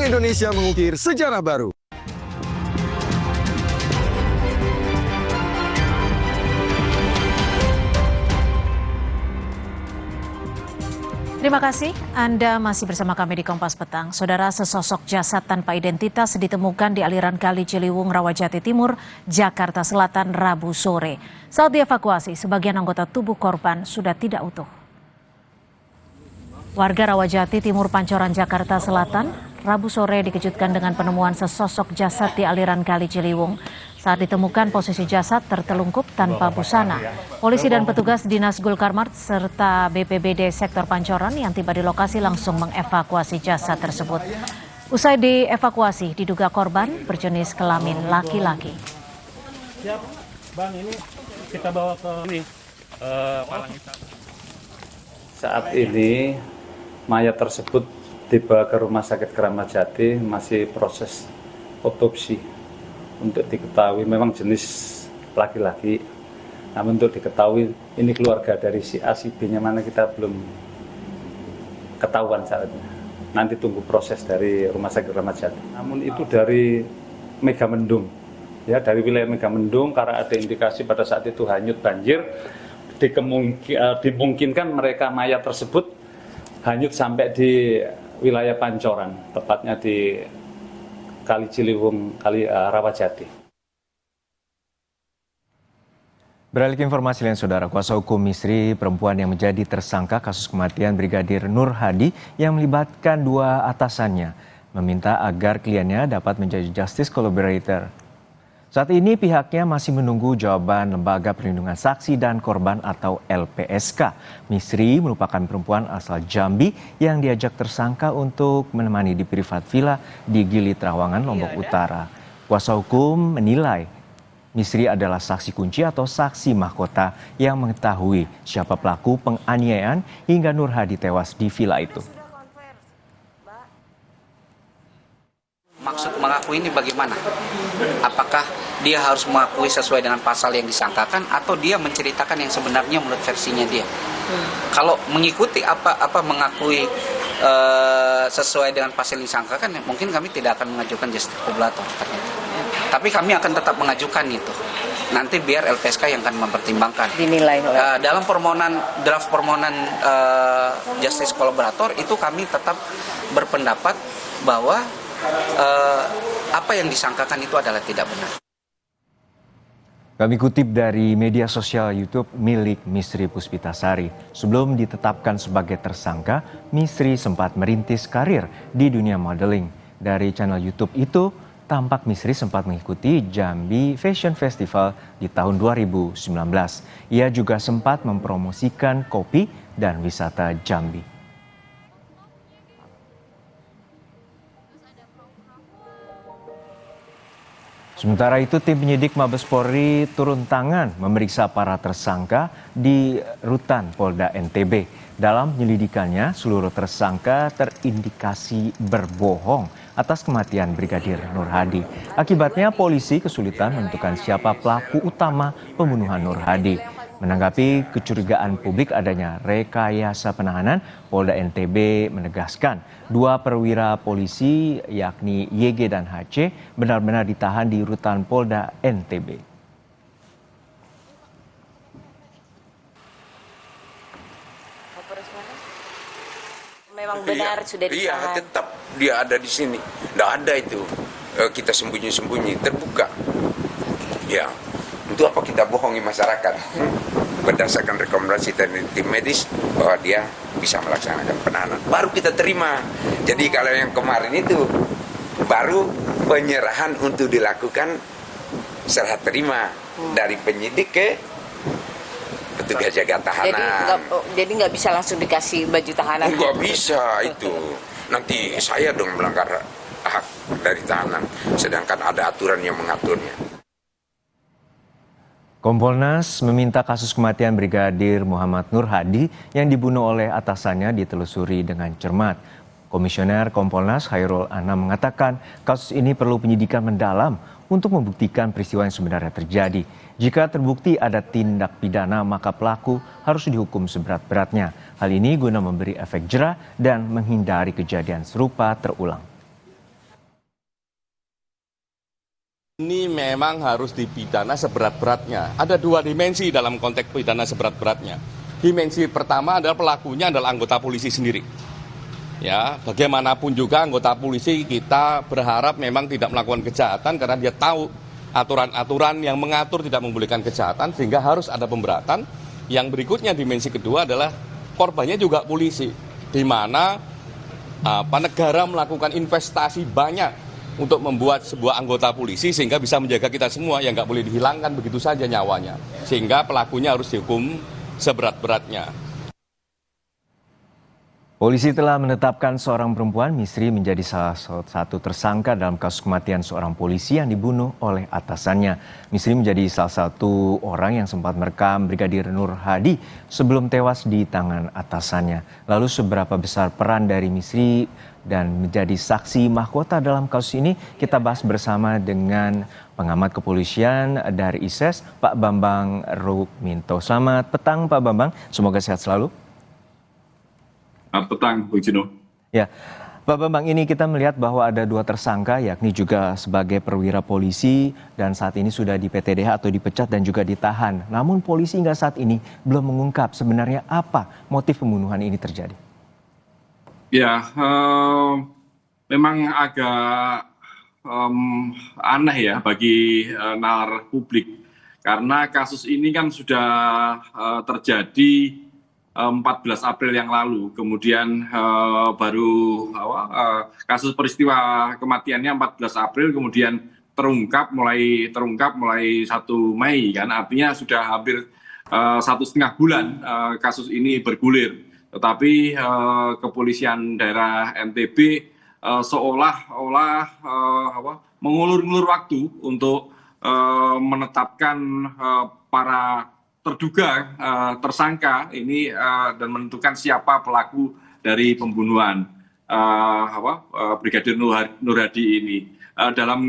Indonesia mengukir sejarah baru. Terima kasih Anda masih bersama kami di Kompas Petang. Saudara, sesosok jasad tanpa identitas ditemukan di aliran Kali Ciliwung, Rawajati Timur, Jakarta Selatan Rabu sore. Saat dievakuasi, sebagian anggota tubuh korban sudah tidak utuh. Warga Rawajati Timur, Pancoran, Jakarta Selatan, Rabu sore dikejutkan dengan penemuan sesosok jasad di aliran Kali Ciliwung. Saat ditemukan, posisi jasad tertelungkup tanpa busana. Polisi dan petugas Dinas Gulkarmat serta BPBD Sektor Pancoran yang tiba di lokasi langsung mengevakuasi jasad tersebut. Usai dievakuasi, diduga korban berjenis kelamin laki-laki. Siap, Bang, ini kita bawa ke ini, Palang Hitam. Saat ini mayat tersebut dibawa ke Rumah Sakit Keramat Jati, masih proses otopsi untuk diketahui memang jenis laki-laki. Namun untuk diketahui ini keluarga dari si A, si B-nya mana kita belum ketahuan saatnya. Nanti tunggu proses dari Rumah Sakit Keramat Jati. Namun itu dari Megamendung, ya, dari wilayah Megamendung, karena ada indikasi pada saat itu hanyut banjir. Dimungkinkan mereka mayat tersebut hanyut sampai di wilayah Pancoran, tepatnya di Kali Ciliwung, Rawajati. Beralih ke informasi lain, saudara, kuasa hukum istri perempuan yang menjadi tersangka kasus kematian Brigadir Nur Hadi yang melibatkan dua atasannya meminta agar kliennya dapat menjadi justice collaborator. Saat ini pihaknya masih menunggu jawaban Lembaga Perlindungan Saksi dan Korban atau LPSK. Misri merupakan perempuan asal Jambi yang diajak tersangka untuk menemani di privat villa di Gili Trawangan, Lombok Utara. Kuasa hukum menilai Misri adalah saksi kunci atau saksi mahkota yang mengetahui siapa pelaku penganiayaan hingga Nur Hadi tewas di villa itu. Maksud mengakui ini bagaimana? Apakah dia harus mengakui sesuai dengan pasal yang disangkakan atau dia menceritakan yang sebenarnya menurut versinya dia? Kalau mengikuti apa mengakui sesuai dengan pasal yang disangkakan, mungkin kami tidak akan mengajukan justice collaborator ternyata. Tapi kami akan tetap mengajukan itu. Nanti biar LPSK yang akan mempertimbangkan. Dinilai dalam draft permohonan justice collaborator itu kami tetap berpendapat bahwa apa yang disangkakan itu adalah tidak benar. Kami kutip dari media sosial YouTube milik Misri Puspitasari. Sebelum ditetapkan sebagai tersangka, Misri sempat merintis karir di dunia modeling. Dari channel YouTube itu, tampak Misri sempat mengikuti Jambi Fashion Festival di tahun 2019. Ia juga sempat mempromosikan kopi dan wisata Jambi. Sementara itu, tim penyidik Mabes Polri turun tangan memeriksa para tersangka di rutan Polda NTB. Dalam penyelidikannya, seluruh tersangka terindikasi berbohong atas kematian Brigadir Nur Hadi. Akibatnya, polisi kesulitan menentukan siapa pelaku utama pembunuhan Nur Hadi. Menanggapi kecurigaan publik adanya rekayasa penahanan, Polda NTB menegaskan dua perwira polisi yakni YG dan HC benar-benar ditahan di rutan Polda NTB. Memang benar sudah ditahan. Iya, tetap dia ada di sini. Tidak ada itu kita sembunyi-sembunyi, terbuka. Ya. Untuk apa kita bohongi masyarakat? Berdasarkan rekomendasi dari tim medis bahwa dia bisa melaksanakan penahanan. Baru kita terima. Jadi kalau yang kemarin itu baru penyerahan untuk dilakukan serah terima dari penyidik ke petugas jaga tahanan. Jadi nggak bisa langsung dikasih baju tahanan? Nggak bisa itu. Nanti saya dong melanggar hak dari tahanan. Sedangkan ada aturan yang mengaturnya. Kompolnas meminta kasus kematian Brigadir Muhammad Nur Hadi yang dibunuh oleh atasannya ditelusuri dengan cermat. Komisioner Kompolnas Hairul Anam mengatakan kasus ini perlu penyidikan mendalam untuk membuktikan peristiwa yang sebenarnya terjadi. Jika terbukti ada tindak pidana, maka pelaku harus dihukum seberat-beratnya. Hal ini guna memberi efek jera dan menghindari kejadian serupa terulang. Ini memang harus dipidana seberat-beratnya. Ada dua dimensi dalam konteks pidana seberat-beratnya. Dimensi pertama adalah pelakunya adalah anggota polisi sendiri. Ya, bagaimanapun juga anggota polisi kita berharap memang tidak melakukan kejahatan karena dia tahu aturan-aturan yang mengatur tidak membolehkan kejahatan sehingga harus ada pemberatan. Yang berikutnya dimensi kedua adalah korbannya juga polisi, di mana negara melakukan investasi banyak untuk membuat sebuah anggota polisi sehingga bisa menjaga kita semua yang nggak boleh dihilangkan begitu saja nyawanya. Sehingga pelakunya harus dihukum seberat-beratnya. Polisi telah menetapkan seorang perempuan Misri menjadi salah satu tersangka dalam kasus kematian seorang polisi yang dibunuh oleh atasannya. Misri menjadi salah satu orang yang sempat merekam Brigadir Nur Hadi sebelum tewas di tangan atasannya. Lalu seberapa besar peran dari Misri dan menjadi saksi mahkota dalam kasus ini, kita bahas bersama dengan pengamat kepolisian dari ISES, Pak Bambang Rukminto. Selamat petang Pak Bambang, semoga sehat selalu. Selamat petang, Bu Jino. Ya, Pak Bambang, ini kita melihat bahwa ada dua tersangka, yakni juga sebagai perwira polisi dan saat ini sudah di PTDH atau dipecat dan juga ditahan. Namun polisi hingga saat ini belum mengungkap sebenarnya apa motif pembunuhan ini terjadi. Ya, memang agak aneh ya bagi nalar publik. Karena kasus ini kan sudah terjadi 14 April yang lalu, kemudian baru kasus peristiwa kematiannya 14 April, kemudian mulai terungkap 1 Mei kan, artinya sudah hampir 1,5 bulan kasus ini bergulir. Tetapi kepolisian daerah NTB seolah-olah mengulur-ngulur waktu untuk menetapkan para terduga tersangka ini dan menentukan siapa pelaku dari pembunuhan Brigadir Nur Hadi ini. Dalam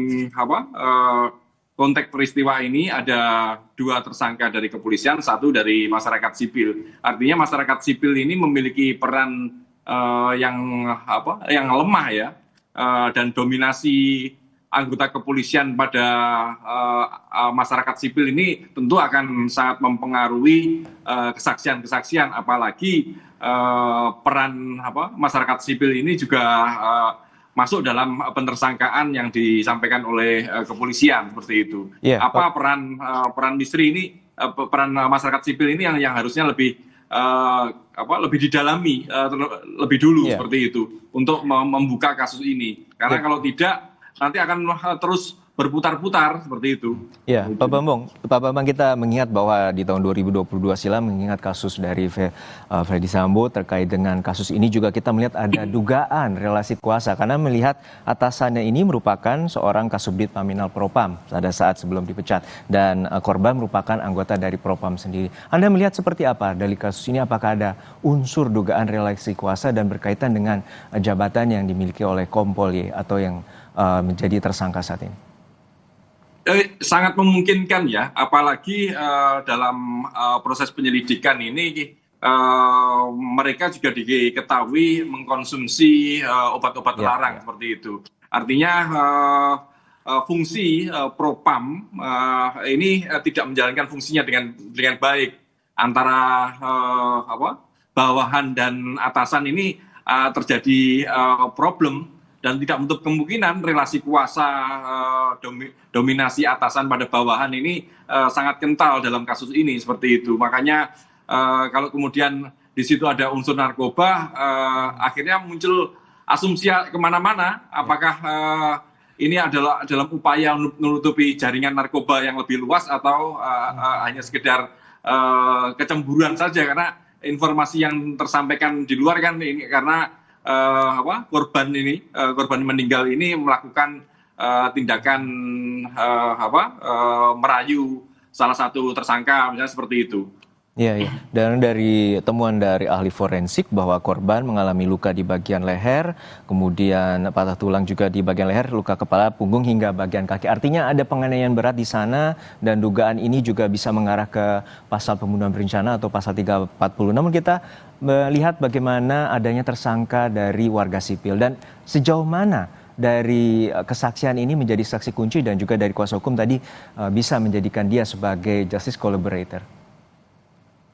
konteks peristiwa ini ada 2 tersangka dari kepolisian, 1 dari masyarakat sipil. Artinya masyarakat sipil ini memiliki peran yang lemah ya, dan dominasi anggota kepolisian pada masyarakat sipil ini tentu akan sangat mempengaruhi kesaksian-kesaksian, apalagi peran masyarakat sipil ini juga masuk dalam pentersangkaan yang disampaikan oleh kepolisian seperti itu. Yeah, apa peran Misri ini, peran masyarakat sipil ini yang harusnya lebih didalami lebih dulu seperti itu untuk membuka kasus ini. Karena kalau tidak nanti akan terus berputar-putar seperti itu. Ya, Pak Bambang, kita mengingat bahwa di tahun 2022 silam mengingat kasus dari Freddy Sambo terkait dengan kasus ini juga kita melihat ada dugaan relasi kuasa karena melihat atasannya ini merupakan seorang Kasubdit Paminal Propam pada saat sebelum dipecat dan korban merupakan anggota dari Propam sendiri. Anda melihat seperti apa dari kasus ini? Apakah ada unsur dugaan relasi kuasa dan berkaitan dengan jabatan yang dimiliki oleh Kompol Y atau yang menjadi tersangka saat ini? Sangat memungkinkan ya, apalagi dalam proses penyelidikan ini mereka juga diketahui mengkonsumsi obat-obat terlarang seperti itu. Artinya fungsi Propam ini tidak menjalankan fungsinya dengan baik, antara bawahan dan atasan ini terjadi problem. Dan tidak menutup kemungkinan relasi kuasa dominasi atasan pada bawahan ini sangat kental dalam kasus ini seperti itu. Makanya kalau kemudian di situ ada unsur narkoba, akhirnya muncul asumsi kemana-mana. Apakah ini adalah dalam upaya menutupi jaringan narkoba yang lebih luas atau hanya sekedar kecemburuan saja? Karena informasi yang tersampaikan di luar kan ini karena korban meninggal ini melakukan tindakan merayu salah satu tersangka, misalnya seperti itu. Iya. Dan dari temuan dari ahli forensik bahwa korban mengalami luka di bagian leher, kemudian patah tulang juga di bagian leher, luka kepala, punggung hingga bagian kaki. Artinya ada penganiayaan berat di sana dan dugaan ini juga bisa mengarah ke pasal pembunuhan berencana atau pasal 340. Namun kita melihat bagaimana adanya tersangka dari warga sipil dan sejauh mana dari kesaksian ini menjadi saksi kunci dan juga dari kuasa hukum tadi bisa menjadikan dia sebagai justice collaborator?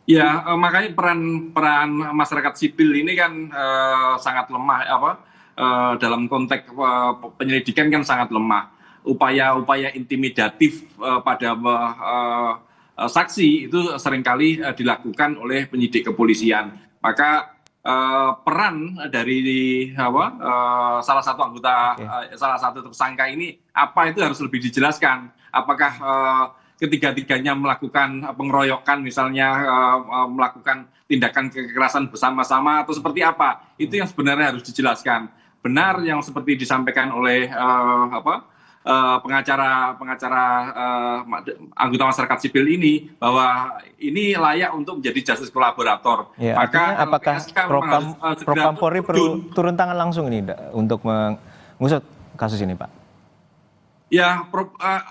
Ya, makanya peran masyarakat sipil ini kan sangat lemah dalam konteks penyelidikan kan sangat lemah. Upaya-upaya intimidatif pada saksi itu seringkali dilakukan oleh penyidik kepolisian. Maka peran dari salah satu anggota, salah satu tersangka ini apa itu harus lebih dijelaskan. Apakah ketiga-tiganya melakukan pengeroyokan, misalnya melakukan tindakan kekerasan bersama-sama atau seperti apa? Itu yang sebenarnya harus dijelaskan. Benar yang seperti disampaikan oleh pengacara anggota masyarakat sipil ini, bahwa ini layak untuk menjadi justice collaborator. Ya, maka apakah Propam Polri perlu turun tangan langsung ini untuk mengusut kasus ini, Pak? Ya,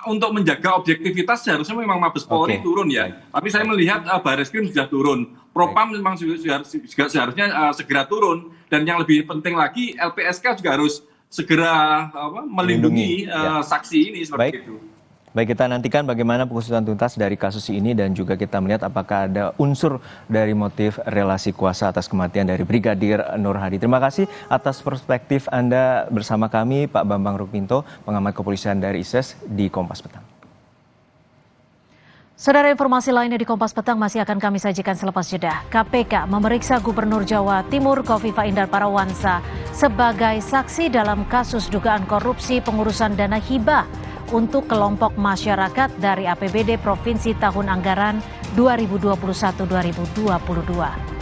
untuk menjaga objektivitas seharusnya memang Mabes Polri turun ya. Tapi saya melihat Barreskrim sudah turun. Propam memang juga seharusnya segera turun. Dan yang lebih penting lagi, LPSK juga harus segera melindungi saksi ini seperti itu. Baik, kita nantikan bagaimana pengusutan tuntas dari kasus ini dan juga kita melihat apakah ada unsur dari motif relasi kuasa atas kematian dari Brigadir Nur Hadi. Terima kasih atas perspektif Anda bersama kami, Pak Bambang Rukminto, pengamat kepolisian dari ISES di Kompas Petang. Saudara, informasi lainnya di Kompas Petang masih akan kami sajikan selepas jeda. KPK memeriksa Gubernur Jawa Timur Khofifah Indar Parawansa sebagai saksi dalam kasus dugaan korupsi pengurusan dana hibah untuk kelompok masyarakat dari APBD Provinsi tahun anggaran 2021-2022.